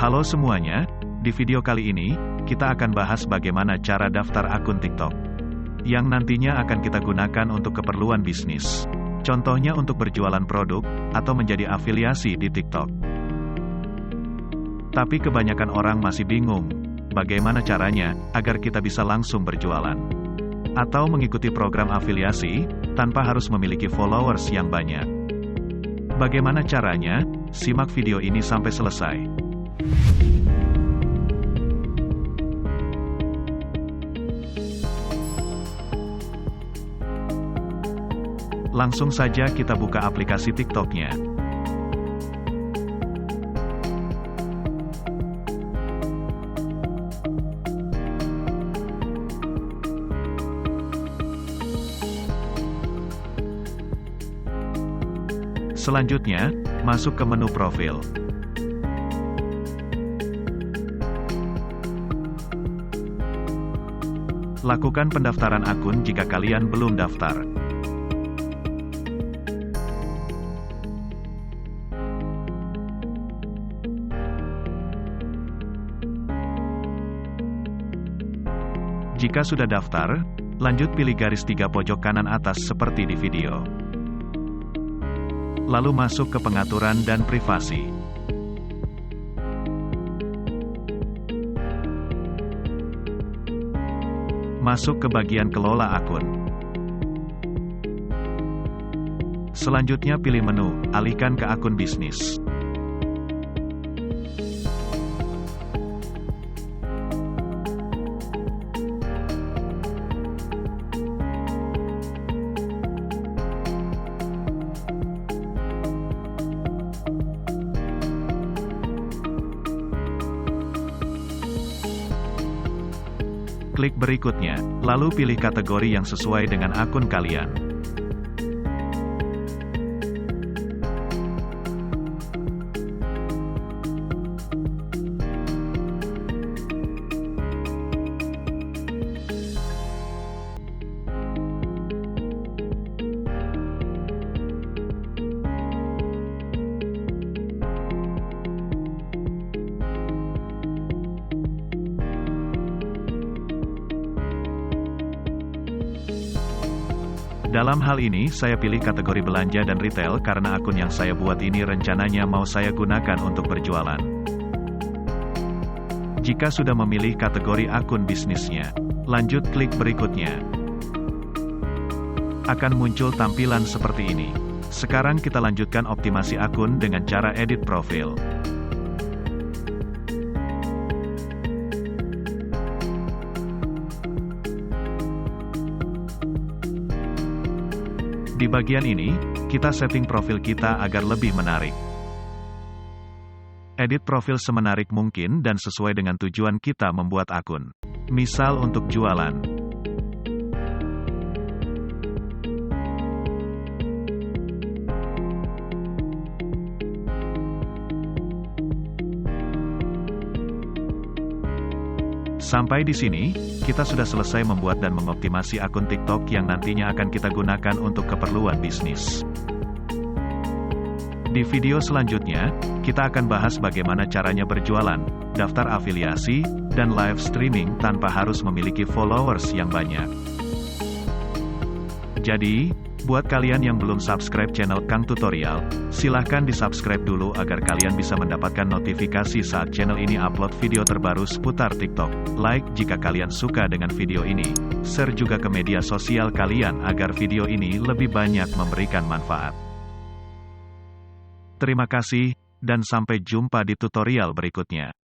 Halo semuanya, di video kali ini, kita akan bahas bagaimana cara daftar akun TikTok yang nantinya akan kita gunakan untuk keperluan bisnis. Contohnya untuk berjualan produk, atau menjadi afiliasi di TikTok. Tapi kebanyakan orang masih bingung, bagaimana caranya, agar kita bisa langsung berjualan. Atau mengikuti program afiliasi, tanpa harus memiliki followers yang banyak. Bagaimana caranya? Simak video ini sampai selesai. Langsung saja kita buka aplikasi TikTok-nya. Selanjutnya, masuk ke menu profil. Lakukan pendaftaran akun jika kalian belum daftar. Jika sudah daftar, lanjut pilih garis 3 pojok kanan atas seperti di video. Lalu masuk ke pengaturan dan privasi. Masuk ke bagian kelola akun. Selanjutnya pilih menu, alihkan ke akun bisnis. Klik berikutnya, lalu pilih kategori yang sesuai dengan akun kalian. Dalam hal ini, saya pilih kategori belanja dan retail karena akun yang saya buat ini rencananya mau saya gunakan untuk berjualan. Jika sudah memilih kategori akun bisnisnya, lanjut klik berikutnya. Akan muncul tampilan seperti ini. Sekarang kita lanjutkan optimasi akun dengan cara edit profil. Di bagian ini, kita setting profil kita agar lebih menarik. Edit profil semenarik mungkin dan sesuai dengan tujuan kita membuat akun. Misal untuk jualan. Sampai di sini, kita sudah selesai membuat dan mengoptimasi akun TikTok yang nantinya akan kita gunakan untuk keperluan bisnis. Di video selanjutnya, kita akan bahas bagaimana caranya berjualan, daftar afiliasi, dan live streaming tanpa harus memiliki followers yang banyak. Jadi, buat kalian yang belum subscribe channel Kang Tutorial, silahkan di-subscribe dulu agar kalian bisa mendapatkan notifikasi saat channel ini upload video terbaru seputar TikTok. Like jika kalian suka dengan video ini. Share juga ke media sosial kalian agar video ini lebih banyak memberikan manfaat. Terima kasih, dan sampai jumpa di tutorial berikutnya.